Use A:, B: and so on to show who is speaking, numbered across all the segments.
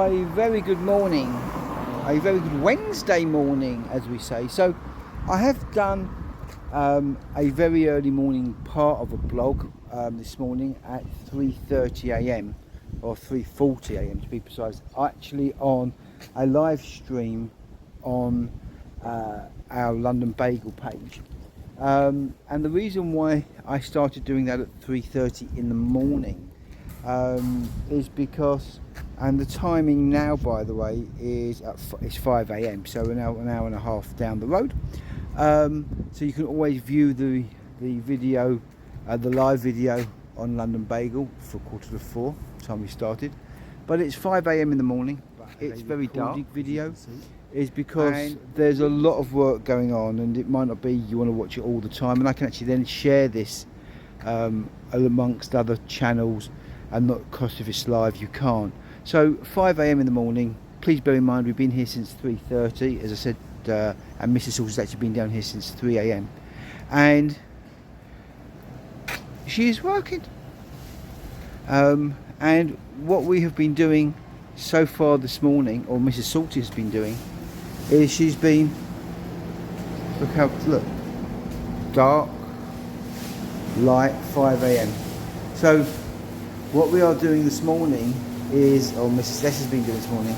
A: A very good morning, a very good Wednesday morning, as we say. So I have done a very early morning part of a blog this morning at 3:30 a.m. or 3:40 a.m. to be precise, actually on a live stream on our London Bagel page. And the reason why I started doing that at 3:30 in the morning is because, and the timing now, by the way, is it's 5 a.m. so an hour and a half down the road. So you can always view the video, the live video on London Bagel for 3:45 time we started. But it's 5 a.m. in the morning. It's very dark. Video is because there's a lot of work going on, and it might not be you want to watch it all the time, and I can actually then share this amongst other channels, and not because if it's live you can't. So 5 a.m. in the morning. Please bear in mind we've been here since 3:30, as I said, and Mrs. Sauce has actually been down here since 3 a.m. and she is working. And what we have been doing so far this morning, or Mrs. Salty has been doing, is she's been, look, dark, light, 5 a.m. So what we are doing this morning is, or Mrs. Les has been doing this morning,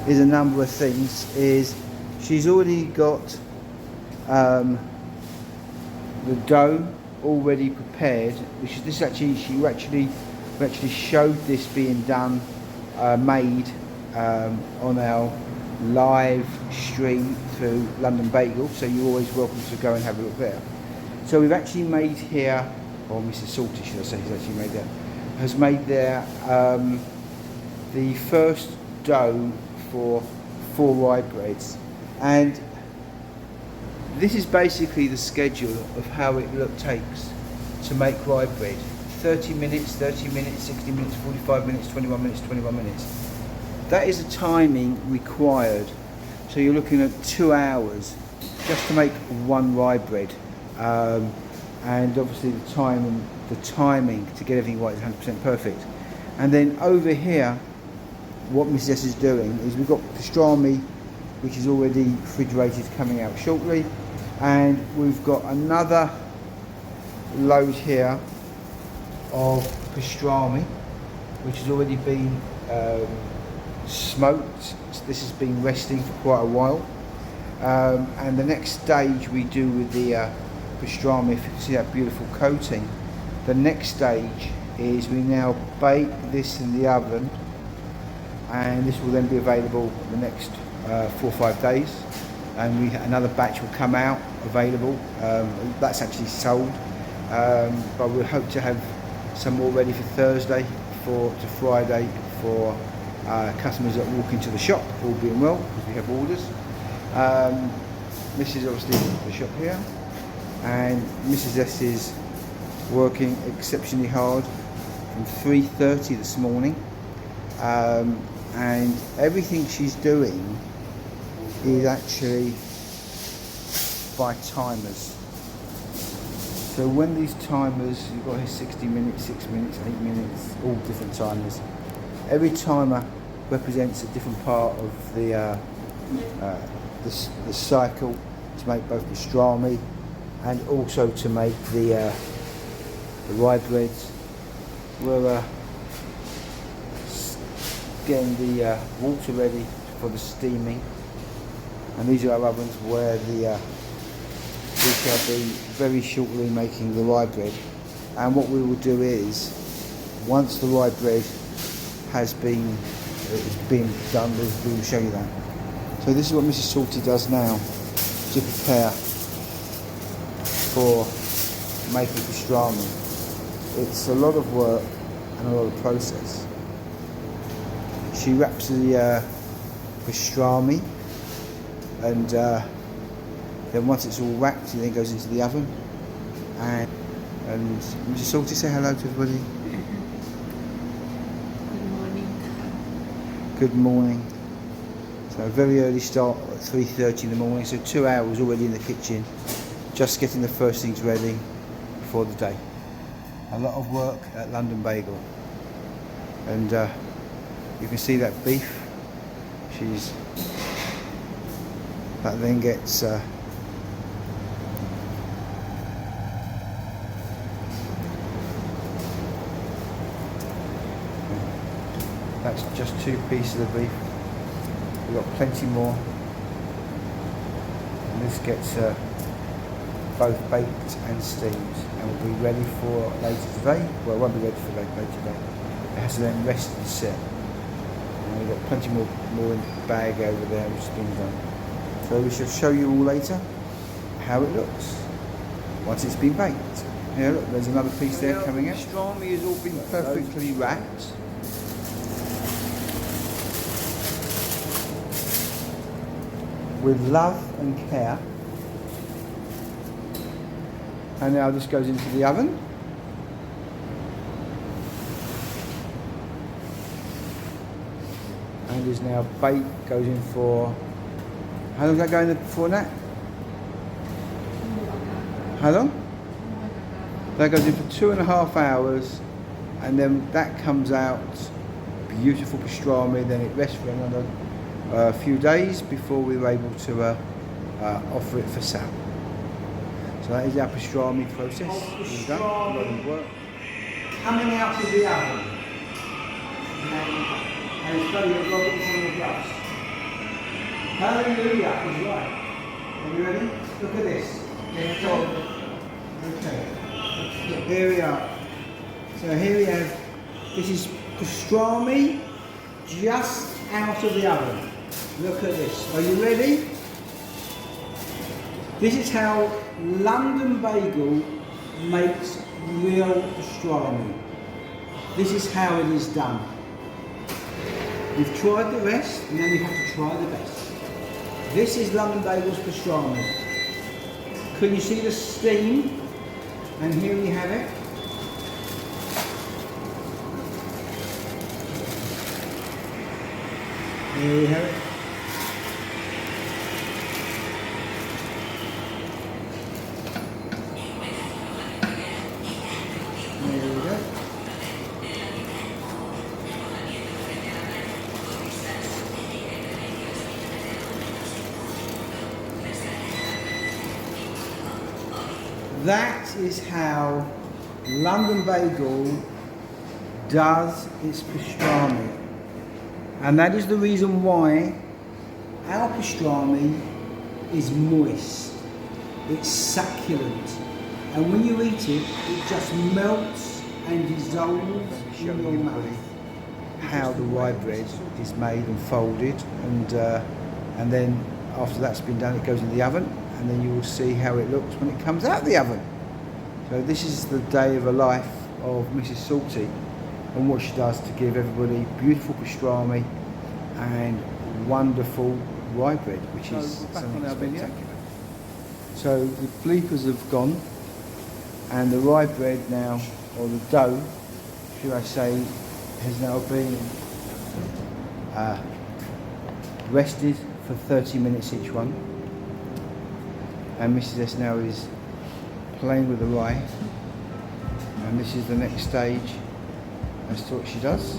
A: is a number of things. Is she's already got the dough already prepared, which is this actually, we actually showed this being done, made on our live stream through London Bagel, so you're always welcome to go and have a look there. So we've actually made here, or Mrs. Salty should I say, has made there the first dough for 4 rye breads, and this is basically the schedule of how it takes to make rye bread. 30 minutes, 60 minutes, 45 minutes, 21 minutes, 21 minutes. That is the timing required. So you're looking at 2 hours just to make 1 rye bread. And obviously the timing to get everything right is 100% perfect. And then over here, what Mrs. S is doing is we've got pastrami, which is already refrigerated, coming out shortly, and we've got another load here of pastrami, which has already been smoked. This has been resting for quite a while, and the next stage we do with the pastrami, if you can see that beautiful coating, the next stage is we now bake this in the oven, and this will then be available the next 4 or 5 days, and another batch will come out available. That's actually sold, but we hope to have some more ready for Thursday to Friday for customers that walk into the shop, all being well, because we have orders. This is obviously the shop here, and Mrs. S is working exceptionally hard from 3:30 this morning, and everything she's doing is actually by timers. So when these timers, you've got here 60 minutes, 6 minutes, 8 minutes, all different timers. Every timer represents a different part of the cycle to make both pastrami and also to make the rye breads. We're getting the water ready for the steaming, and these are our ovens where we shall be very shortly making the rye bread. And what we will do is, once the rye bread has been done, we will show you that. So this is what Mrs. Salty does now to prepare for making pastrami. It's a lot of work and a lot of process. She wraps the pastrami, and then once it's all wrapped, it then goes into the oven. And Mrs. Salty, say hello to everybody.
B: Good morning.
A: Good morning. So a very early start at 3:30 in the morning, so 2 hours already in the kitchen, just getting the first things ready for the day. A lot of work at London Bagel, and you can see that beef that then gets that's just 2 pieces of beef. We've got plenty more, and this gets both baked and steamed, and will be ready for later today. Well, it won't be ready for later today. It has to then rest and sit. And we've got plenty more in the bag over there which has been done. So we shall show you all later how it looks once it's been baked. Here, look, there's another piece there coming out. The pastrami has all been perfectly wrapped. With love and care. And now this goes into the oven. And is now baked, goes in for, how long does that go in for that? How long? That goes in for 2.5 hours, and then that comes out beautiful pastrami. Then it rests for another few days before we were able to offer it for sale. So that is our pastrami process. Pastrami coming out of the oven. And it's got to get on the brush. Hallelujah is right. Are you ready? Look at this. Okay. Here we are. So here we have, this is pastrami just out of the oven. Look at this. Are you ready? This is how London Bagel makes real pastrami. This is how it is done. You've tried the rest, and now you have to try the best. This is London Bagel's pastrami. Can you see the steam? And here we have it. Here we have it. There we go. That is how London Bagel does its pastrami. And that is the reason why our pastrami is moist. It's succulent. And when you eat it, it just melts and dissolves in your mouth. How the rye bread is made and folded, and then after that's been done, it goes in the oven, and then you will see how it looks when it comes out of the oven. So this is the day of the life of Mrs. Salty, and what she does to give everybody beautiful pastrami and wonderful rye bread, which is something spectacular. So the bleepers have gone, and the rye bread now, or the dough, should I say, has now been rested for 30 minutes each one. And Mrs. S now is playing with the rye, and this is the next stage as to what she does.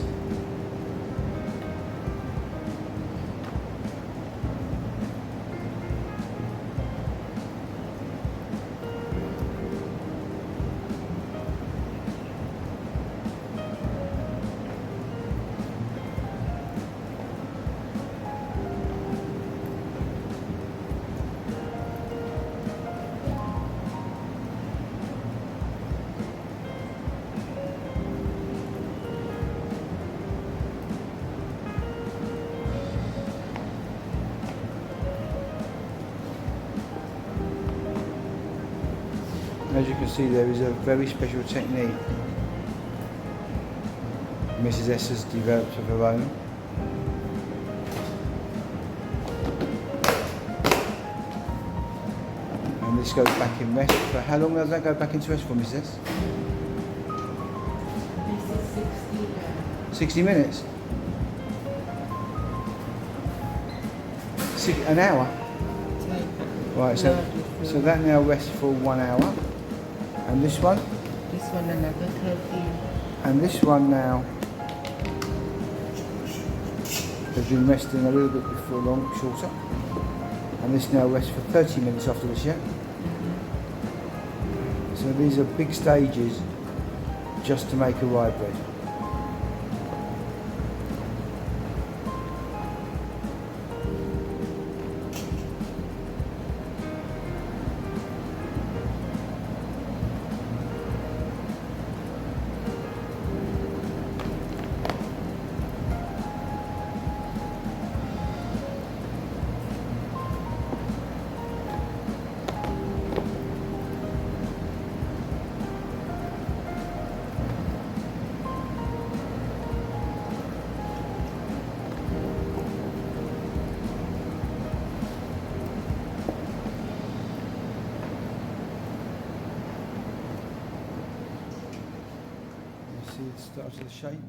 A: As you can see, there is a very special technique Mrs. S has developed of her own. And this goes back in rest for, how long does that go back into rest for, Mrs. S?
B: This is 60 minutes.
A: 60 minutes? An hour? Right, so that now rests for 1 hour. And this one?
B: This one another 30.
A: And this one now has been resting a little bit before long, shorter. And this now rests for 30 minutes after this, yeah? So these are big stages just to make a rye bread. See it starts to the shape.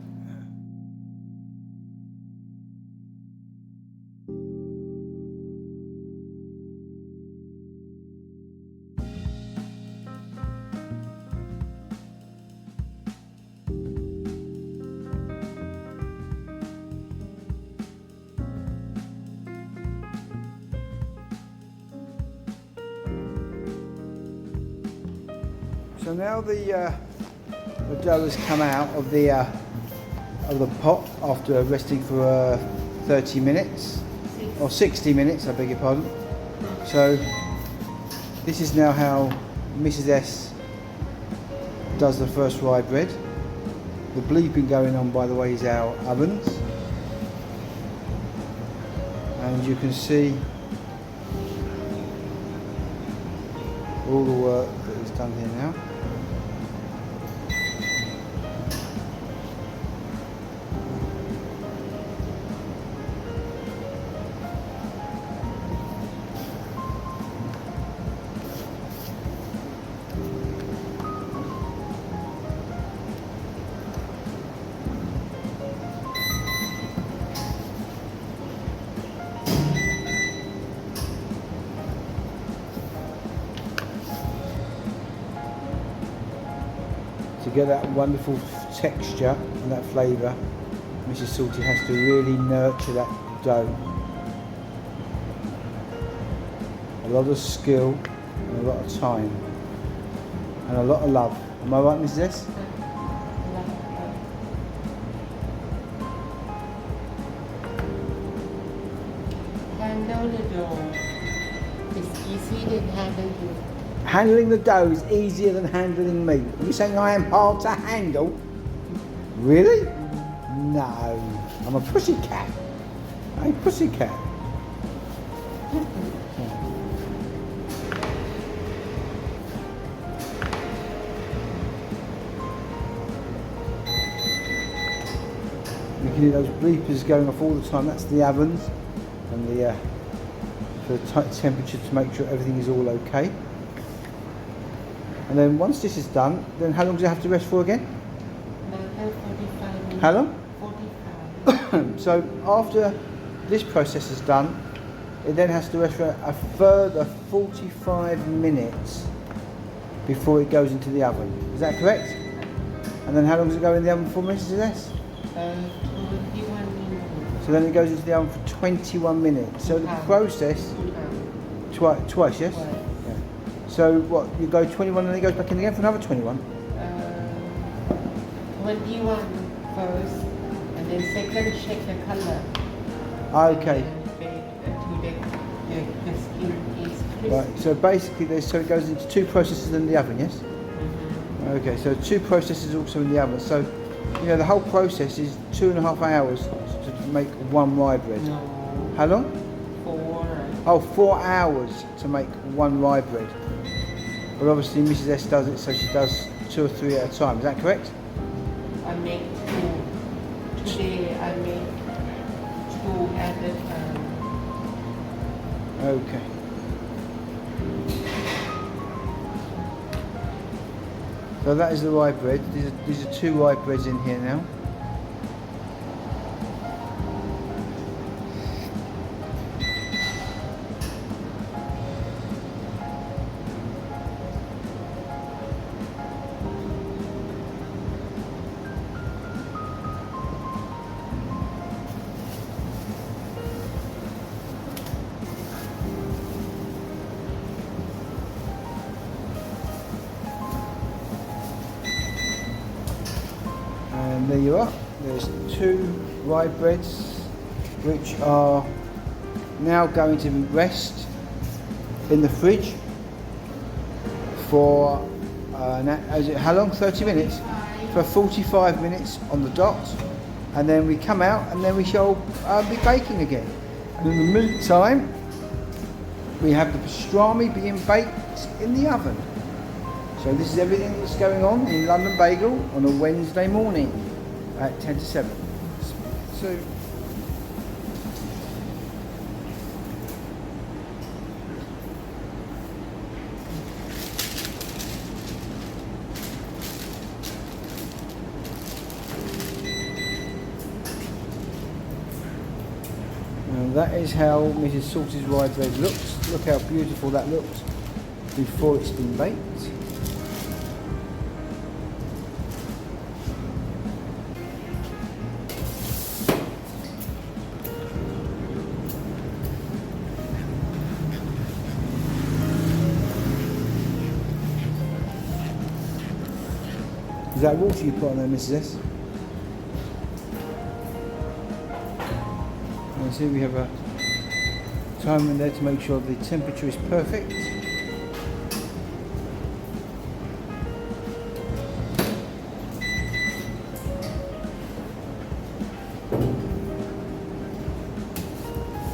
A: So now the dough has come out of the pot after resting for 30 minutes or 60 minutes, I beg your pardon. So this is now how Mrs. S does the first rye bread. The bleeping going on, by the way, is our ovens, and you can see all the work that is done here now. To get that wonderful texture and that flavour, Mrs. Salty has to really nurture that dough. A lot of skill and a lot of time and a lot of love. Am I right, Mrs. S?
B: Handle the dough. It's easy to handle you.
A: Handling the dough is easier than handling me. Are you saying I am hard to handle? Really? No. I'm a pussycat. I'm a pussycat. You can hear those bleepers going off all the time. That's the ovens and the for the tight temperature to make sure everything is all okay. And then once this is done, then how long does it have to rest for again?
B: 45 minutes.
A: How long?
B: 45.
A: So after this process is done, it then has to rest for a further 45 minutes before it goes into the oven. Is that correct? And then how long does it go in the oven for, Mrs. S?
B: 21 minutes.
A: So then it goes into the oven for 21 minutes. So the process, twice, yes?
B: Twice.
A: So what, you go 21 and then it goes back in again for another 21?
B: 21 first, and then second check the color.
A: Okay.
B: The skin is crispy.
A: Right, so basically so it goes into two processes in the oven, yes?
B: Mm-hmm.
A: Okay, so two processes also in the oven. So, you know, the whole process is 2.5 hours to make one rye bread.
B: No.
A: How long?
B: 4.
A: Oh, 4 hours to make one rye bread. But obviously Mrs. S does it, so she does 2 or 3 at a time. Is that correct?
B: I make 2. Today I make 2 at a time.
A: Okay. So that is the rye bread. These are 2 rye breads in here now. And there you are. There's 2 rye breads which are now going to rest in the fridge for how long? 30 minutes? For 45 minutes on the dot, and then we come out and then we shall be baking again. And in the meantime, we have the pastrami being baked in the oven. So this is everything that's going on in London Bagel on a Wednesday morning at 10 to 7. So and that is how Mrs. Salty's rye bread looks. Look how beautiful that looks before it's been baked. Is that water you put on there, Mrs. S? And see, we have a timer in there to make sure the temperature is perfect.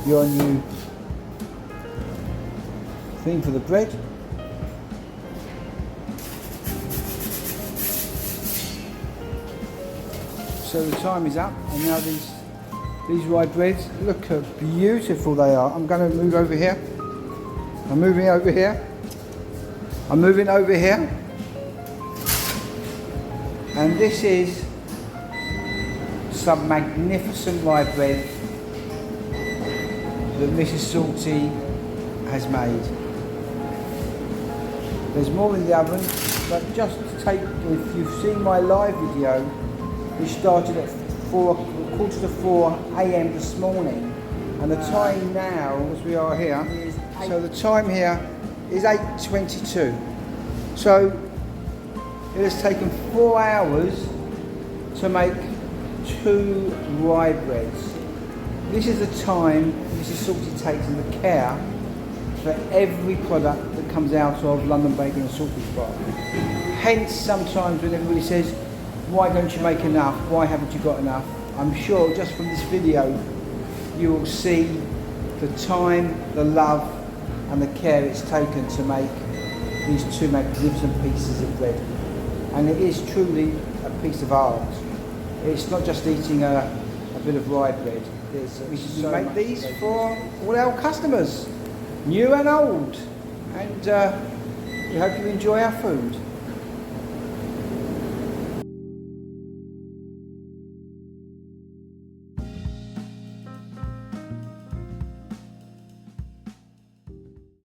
A: Your new thing for the bread. So the time is up, and now these rye breads, look how beautiful they are. I'm going to move over here. I'm moving over here. I'm moving over here. And this is some magnificent rye bread that Mrs. Salty has made. There's more in the oven, but just to take, if you've seen my live video, we started at 4:45 a.m. this morning, and the time now, as we are here, so the time here is 8:22. So it has taken 4 hours to make 2 rye breads. This is the time Mrs. Salty takes and the care for every product that comes out of London Bagel and Salty's bar. Hence, sometimes when everybody says, why don't you make enough? Why haven't you got enough? I'm sure just from this video you will see the time, the love and the care it's taken to make these 2 magnificent pieces of bread. And it is truly a piece of art. It's not just eating a bit of rye bread. We make these for all our customers, new and old. And we hope you enjoy our food.